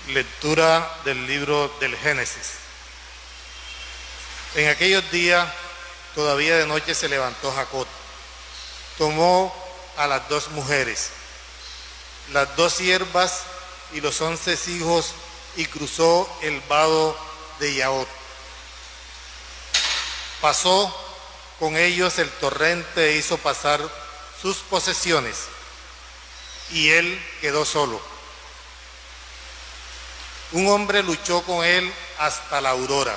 Lectura del libro del Génesis. En aquellos días, todavía de noche, se levantó Jacob. Tomó a las 2 mujeres, las 2 siervas y los 11 hijos, y cruzó el vado de Yahot. Pasó con ellos el torrente e hizo pasar sus posesiones, y él quedó solo. Un hombre luchó con él hasta la aurora,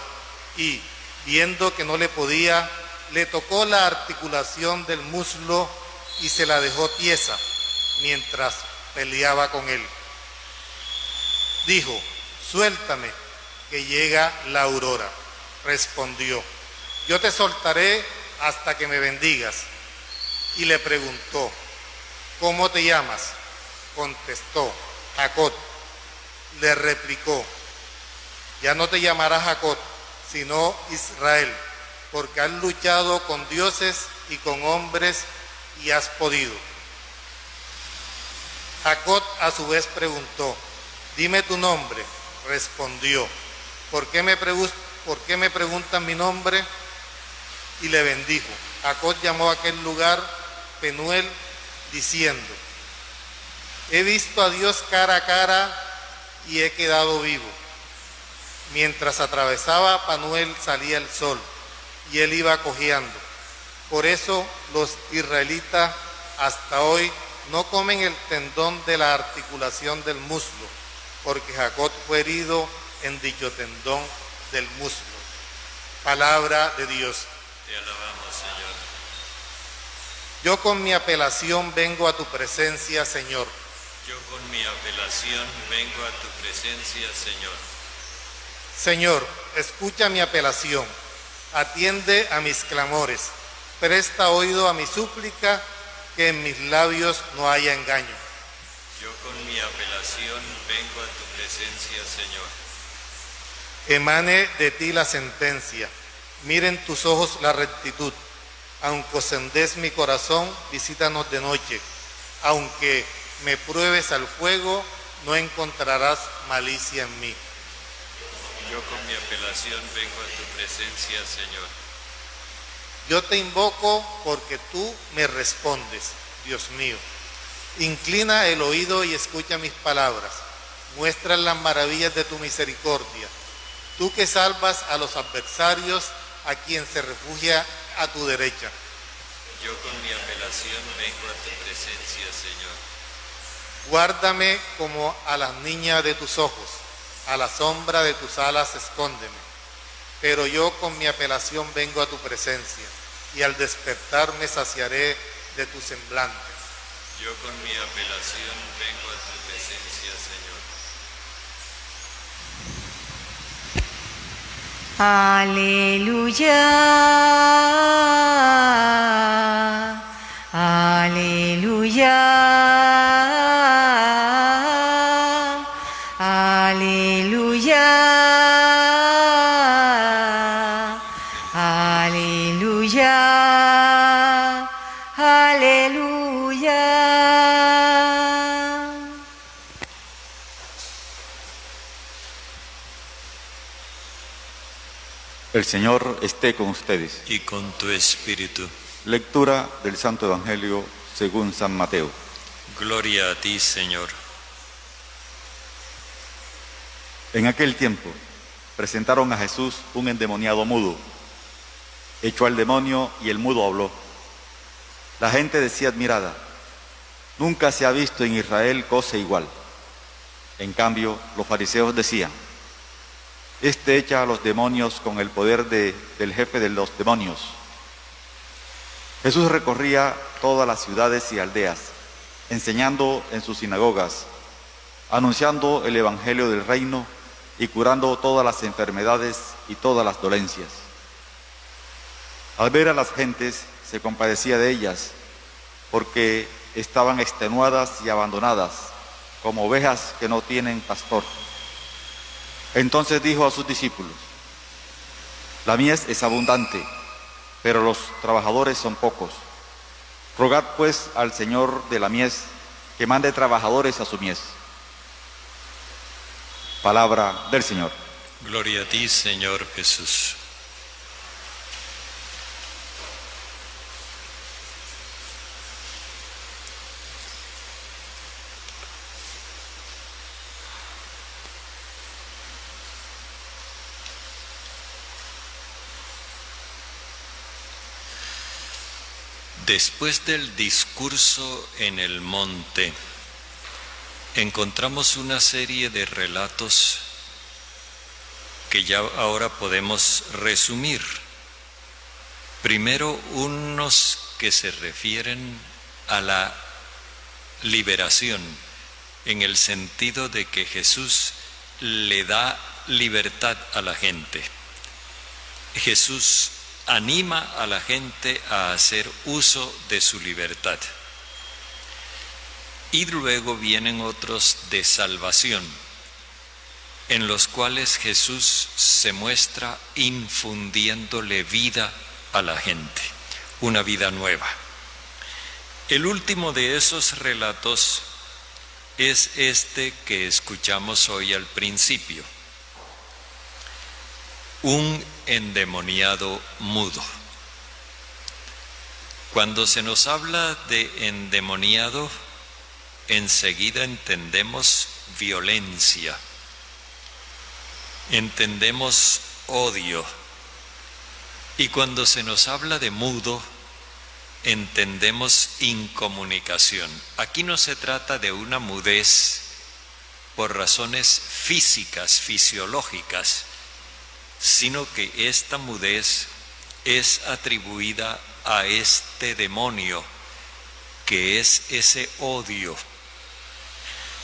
y viendo que no le podía, le tocó la articulación del muslo y se la dejó tiesa mientras peleaba con él. Dijo: suéltame, que llega la aurora. Respondió: yo te soltaré hasta que me bendigas. Y le preguntó: ¿cómo te llamas? Contestó: Jacob. Le replicó: ya no te llamarás Jacob, sino Israel, porque has luchado con dioses y con hombres y has podido. Jacob a su vez preguntó: dime tu nombre. Respondió: ¿por qué me preguntan mi nombre? Y le bendijo. Jacob llamó a aquel lugar Penuel, diciendo: he visto a Dios cara a cara y he quedado vivo. Mientras atravesaba Penuel salía el sol y él iba cojeando. Por eso los israelitas hasta hoy no comen el tendón de la articulación del muslo, porque Jacob fue herido en dicho tendón del muslo. Palabra de Dios. Te alabamos, Señor. Yo con mi apelación vengo a tu presencia, Señor. Yo con mi apelación vengo a tu presencia, Señor. Señor, escucha mi apelación, atiende a mis clamores, presta oído a mi súplica, que en mis labios no haya engaño. Yo con mi apelación vengo a tu presencia, Señor. Emane de ti la sentencia, miren tus ojos la rectitud. Aunque oscendes mi corazón, visítanos de noche. Aunque me pruebes al fuego, no encontrarás malicia en mí. Yo con mi apelación vengo a tu presencia, Señor. Yo te invoco porque tú me respondes, Dios mío. Inclina el oído y escucha mis palabras. Muestra las maravillas de tu misericordia. Tú que salvas a los adversarios, a quien se refugia a tu derecha. Yo con mi apelación vengo a tu presencia, Señor. Guárdame como a las niñas de tus ojos, a la sombra de tus alas escóndeme. Pero yo con mi apelación vengo a tu presencia, y al despertar me saciaré de tu semblante. Yo con mi apelación vengo a tu presencia, Señor. Aleluya, aleluya, aleluya, aleluya, aleluya. El Señor esté con ustedes. Y con tu espíritu. Lectura del Santo Evangelio según San Mateo. Gloria a ti, Señor. En aquel tiempo presentaron a Jesús un endemoniado mudo. Echó al demonio y el mudo habló. La gente decía admirada: nunca se ha visto en Israel cosa igual. En cambio, los fariseos decían: este echa a los demonios con el poder del jefe de los demonios. Jesús recorría todas las ciudades y aldeas, enseñando en sus sinagogas, anunciando el evangelio del reino y curando todas las enfermedades y todas las dolencias. Al ver a las gentes, se compadecía de ellas, porque estaban extenuadas y abandonadas, como ovejas que no tienen pastor. Entonces dijo a sus discípulos: la mies es abundante, pero los trabajadores son pocos. Rogad pues al Señor de la mies que mande trabajadores a su mies. Palabra del Señor. Gloria a ti, Señor Jesús. Después del discurso en el monte, encontramos una serie de relatos que ya ahora podemos resumir. Primero, unos que se refieren a la liberación, en el sentido de que Jesús le da libertad a la gente. Jesús anima a la gente a hacer uso de su libertad. Y luego vienen otros de salvación, en los cuales Jesús se muestra infundiéndole vida a la gente, una vida nueva. El último de esos relatos es este que escuchamos hoy al principio: un endemoniado mudo. Cuando se nos habla de endemoniado, enseguida entendemos violencia, entendemos odio, y cuando se nos habla de mudo, entendemos incomunicación. Aquí no se trata de una mudez por razones físicas, fisiológicas, sino que esta mudez es atribuida a este demonio, que es ese odio.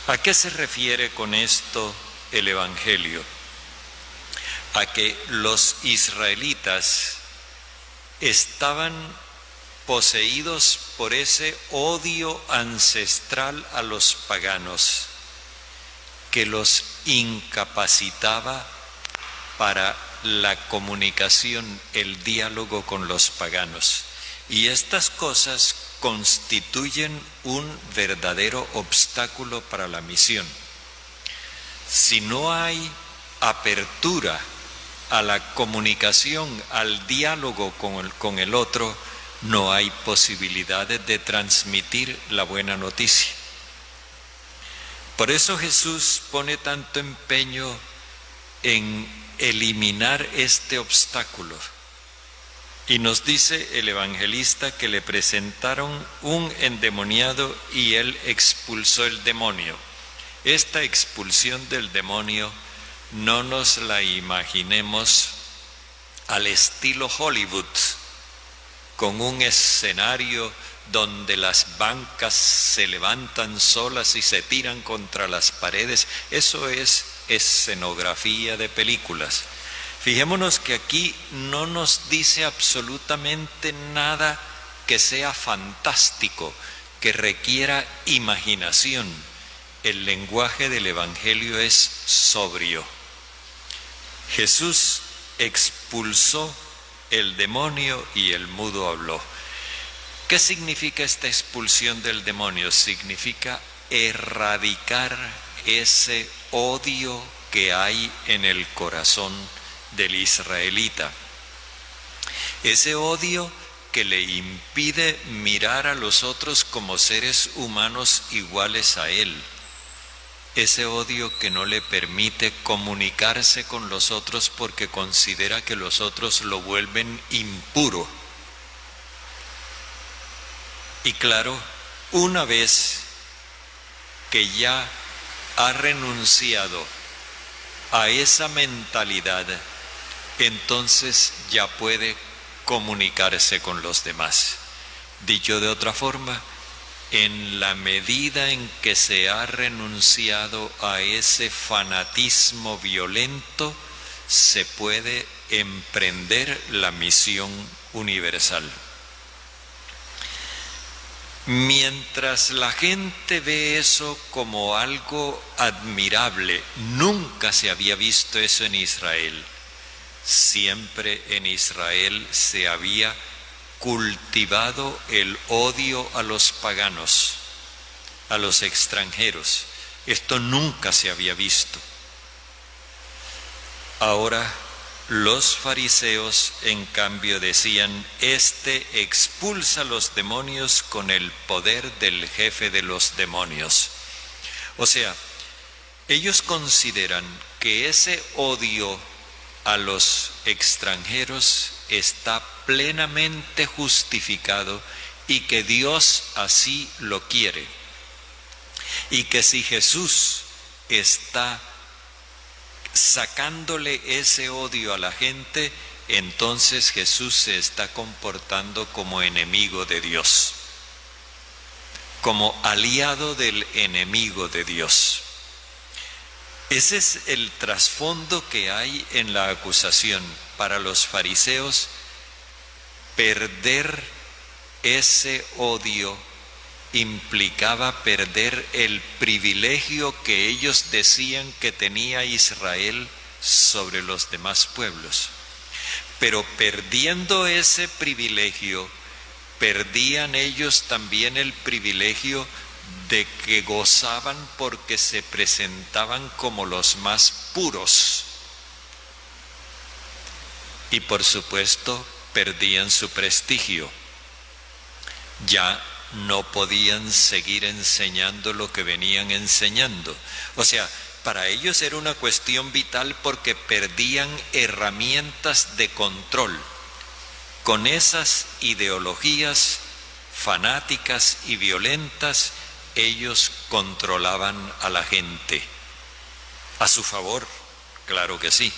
¿A qué se refiere con esto el Evangelio? A que los israelitas estaban poseídos por ese odio ancestral a los paganos, que los incapacitaba para la comunicación, el diálogo con los paganos. Y estas cosas constituyen un verdadero obstáculo para la misión. Si no hay apertura a la comunicación, al diálogo con el otro, no hay posibilidades de transmitir la buena noticia. Por eso Jesús pone tanto empeño en eliminar este obstáculo. Y nos dice el evangelista que le presentaron un endemoniado y él expulsó el demonio. Esta expulsión del demonio no nos la imaginemos al estilo Hollywood, con un escenario donde las bancas se levantan solas y se tiran contra las paredes. Eso es escenografía de películas. Fijémonos que aquí no nos dice absolutamente nada que sea fantástico, que requiera imaginación. El lenguaje del Evangelio es sobrio. Jesús expulsó el demonio y el mudo habló. ¿Qué significa esta expulsión del demonio? Significa erradicar ese odio que hay en el corazón del israelita. Ese odio que le impide mirar a los otros como seres humanos iguales a él. Ese odio que no le permite comunicarse con los otros porque considera que los otros lo vuelven impuro. Y claro, una vez que ya ha renunciado a esa mentalidad, entonces ya puede comunicarse con los demás. Dicho de otra forma, en la medida en que se ha renunciado a ese fanatismo violento, se puede emprender la misión universal. Mientras la gente ve eso como algo admirable, nunca se había visto eso en Israel. Siempre en Israel se había cultivado el odio a los paganos, a los extranjeros. Esto nunca se había visto. Ahora los fariseos, en cambio, decían: este expulsa los demonios con el poder del jefe de los demonios. O sea, ellos consideran que ese odio a los extranjeros está plenamente justificado y que Dios así lo quiere. Y que si Jesús está sacándole ese odio a la gente, entonces Jesús se está comportando como enemigo de Dios, como aliado del enemigo de Dios. Ese es el trasfondo que hay en la acusación. Para los fariseos, perder ese odio implicaba perder el privilegio que ellos decían que tenía Israel sobre los demás pueblos. Pero perdiendo ese privilegio, perdían ellos también el privilegio de que gozaban porque se presentaban como los más puros. Y por supuesto, perdían su prestigio. Ya no podían seguir enseñando lo que venían enseñando. O sea, para ellos era una cuestión vital porque perdían herramientas de control. Con esas ideologías fanáticas y violentas, ellos controlaban a la gente. A su favor, claro que sí.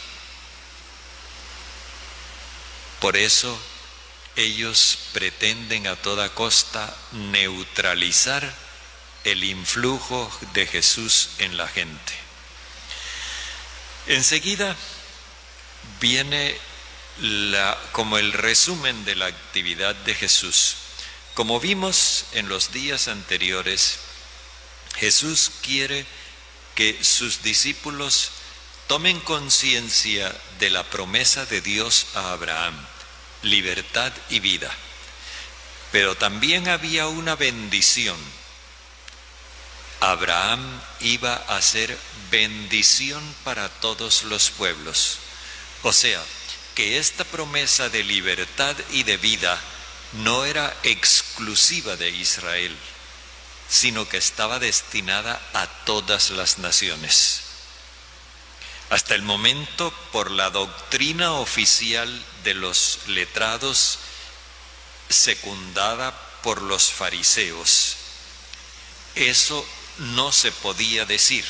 Por eso, ellos pretenden a toda costa neutralizar el influjo de Jesús en la gente. Enseguida viene como el resumen de la actividad de Jesús. Como vimos en los días anteriores, Jesús quiere que sus discípulos tomen conciencia de la promesa de Dios a Abraham: libertad y vida. Pero también había una bendición. Abraham iba a ser bendición para todos los pueblos. O sea, que esta promesa de libertad y de vida no era exclusiva de Israel, sino que estaba destinada a todas las naciones. Hasta el momento, por la doctrina oficial de los letrados, secundada por los fariseos, eso no se podía decir.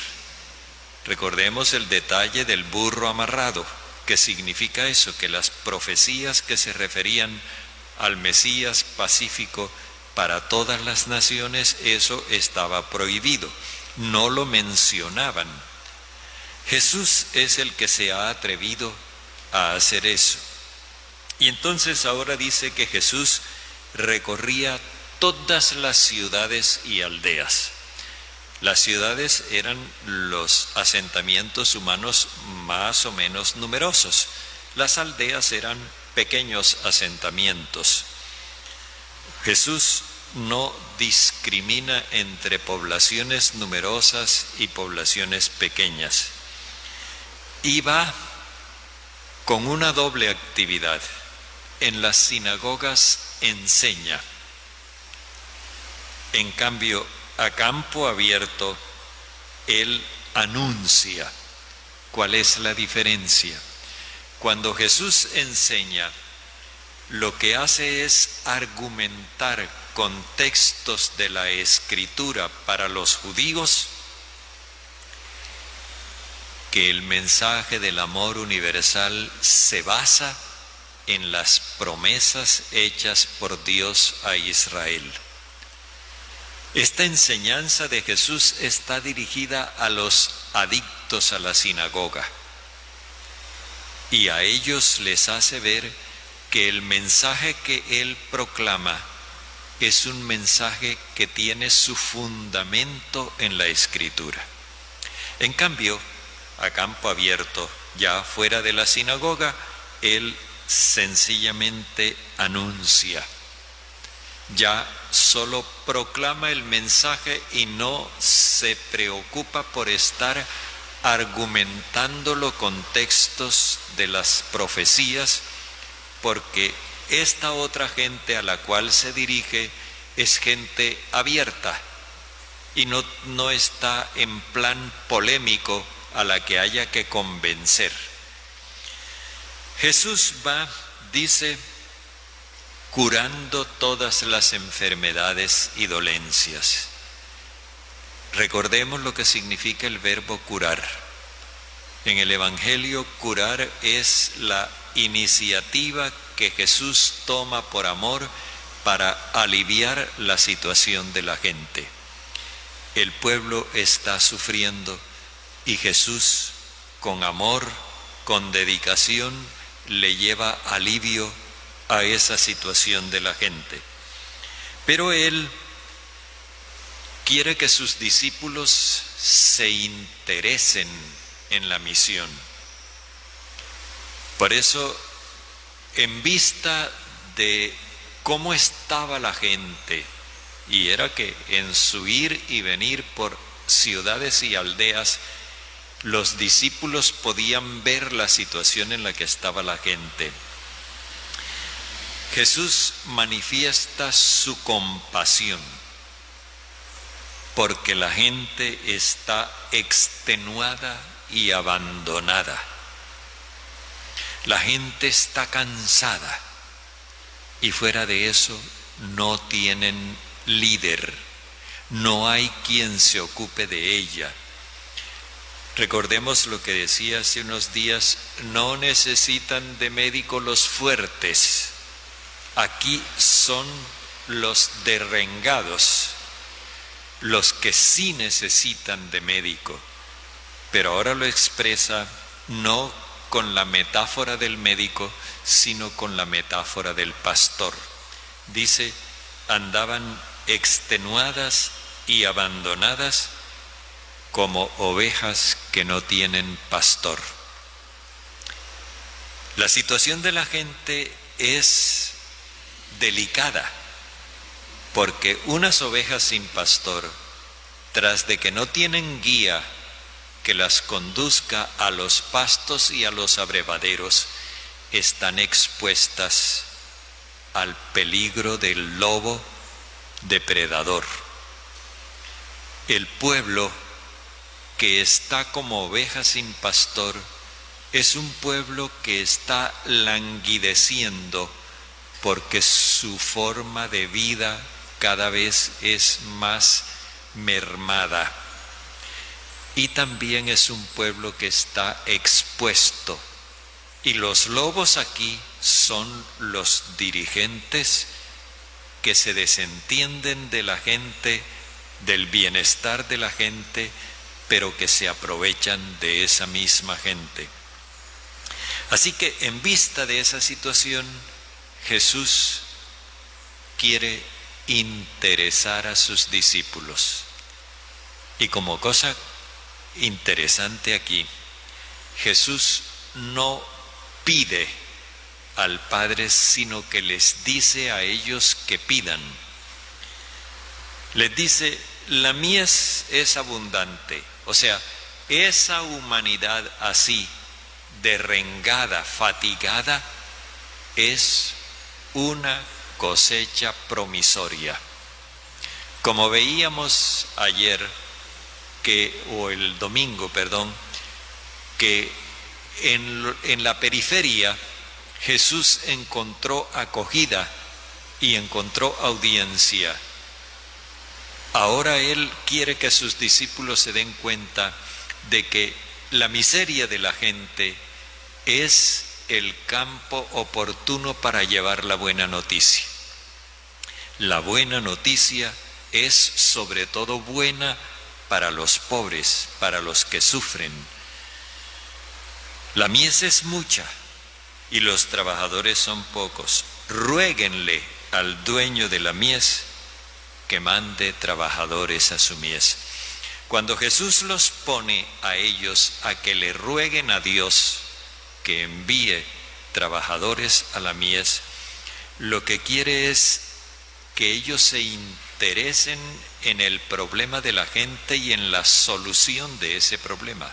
Recordemos el detalle del burro amarrado. ¿Qué significa eso? Que las profecías que se referían al Mesías pacífico para todas las naciones, eso estaba prohibido. No lo mencionaban. Jesús es el que se ha atrevido a hacer eso. Y entonces ahora dice que Jesús recorría todas las ciudades y aldeas. Las ciudades eran los asentamientos humanos más o menos numerosos. Las aldeas eran pequeños asentamientos. Jesús no discrimina entre poblaciones numerosas y poblaciones pequeñas. Y va con una doble actividad. En las sinagogas enseña. En cambio, a campo abierto, Él anuncia. ¿Cuál es la diferencia? Cuando Jesús enseña, lo que hace es argumentar con textos de la Escritura para los judíos que el mensaje del amor universal se basa en las promesas hechas por Dios a Israel. Esta enseñanza de Jesús está dirigida a los adictos a la sinagoga y a ellos les hace ver que el mensaje que Él proclama es un mensaje que tiene su fundamento en la Escritura. En cambio, a campo abierto, ya fuera de la sinagoga, Él sencillamente anuncia. Ya solo proclama el mensaje y no se preocupa por estar argumentándolo con textos de las profecías, porque esta otra gente a la cual se dirige es gente abierta y no está en plan polémico a la que haya que convencer. Jesús va, dice, curando todas las enfermedades y dolencias. Recordemos lo que significa el verbo curar. En el Evangelio, curar es la iniciativa que Jesús toma por amor para aliviar la situación de la gente. El pueblo está sufriendo y Jesús, con amor, con dedicación, le lleva alivio a esa situación de la gente. Pero Él quiere que sus discípulos se interesen en la misión. Por eso, en vista de cómo estaba la gente, y era que en su ir y venir por ciudades y aldeas, los discípulos podían ver la situación en la que estaba la gente. Jesús manifiesta su compasión porque la gente está extenuada y abandonada. La gente está cansada y fuera de eso no tienen líder, no hay quien se ocupe de ella. Recordemos lo que decía hace unos días, no necesitan de médico los fuertes, aquí son los derrengados, los que sí necesitan de médico. Pero ahora lo expresa no con la metáfora del médico, sino con la metáfora del pastor. Dice, andaban extenuadas y abandonadas como ovejas que no tienen pastor. La situación de la gente es delicada, porque unas ovejas sin pastor, tras de que no tienen guía que las conduzca a los pastos y a los abrevaderos, están expuestas al peligro del lobo depredador. El pueblo que está como oveja sin pastor es un pueblo que está languideciendo porque su forma de vida cada vez es más mermada. Y también es un pueblo que está expuesto. Y los lobos aquí son los dirigentes que se desentienden de la gente, del bienestar de la gente, pero que se aprovechan de esa misma gente. Así que en vista de esa situación, Jesús quiere interesar a sus discípulos. Y como cosa interesante aquí, Jesús no pide al Padre, sino que les dice a ellos que pidan. Les dice, la mies es abundante. O sea, esa humanidad así, derrengada, fatigada, es una cosecha promisoria. Como veíamos ayer, o el domingo, que en la periferia Jesús encontró acogida y encontró audiencia. Ahora Él quiere que sus discípulos se den cuenta de que la miseria de la gente es el campo oportuno para llevar la buena noticia. La buena noticia es sobre todo buena para los pobres, para los que sufren. La mies es mucha y los trabajadores son pocos. Ruéguenle al dueño de la mies que mande trabajadores a su mies. Cuando Jesús los pone a ellos a que le rueguen a Dios que envíe trabajadores a la mies, lo que quiere es que ellos se interesen en el problema de la gente y en la solución de ese problema.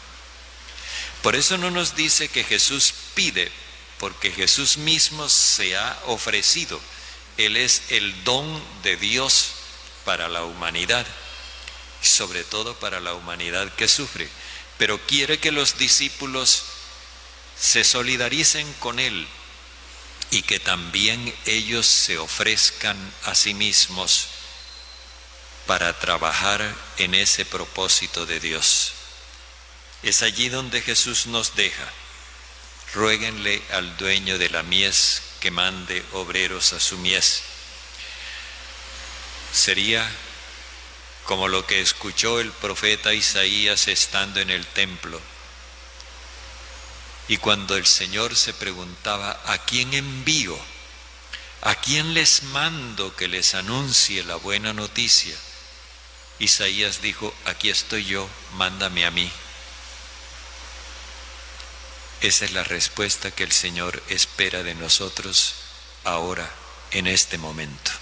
Por eso no nos dice que Jesús pide, porque Jesús mismo se ha ofrecido. Él es el don de Dios para la humanidad, y sobre todo para la humanidad que sufre. Pero quiere que los discípulos se solidaricen con Él y que también ellos se ofrezcan a sí mismos para trabajar en ese propósito de Dios. Es allí donde Jesús nos deja. Ruéguenle al dueño de la mies que mande obreros a su mies. Sería como lo que escuchó el profeta Isaías estando en el templo. Y cuando el Señor se preguntaba, ¿a quién envío? ¿A quién les mando que les anuncie la buena noticia? Isaías dijo, aquí estoy yo, mándame a mí. Esa es la respuesta que el Señor espera de nosotros ahora, en este momento.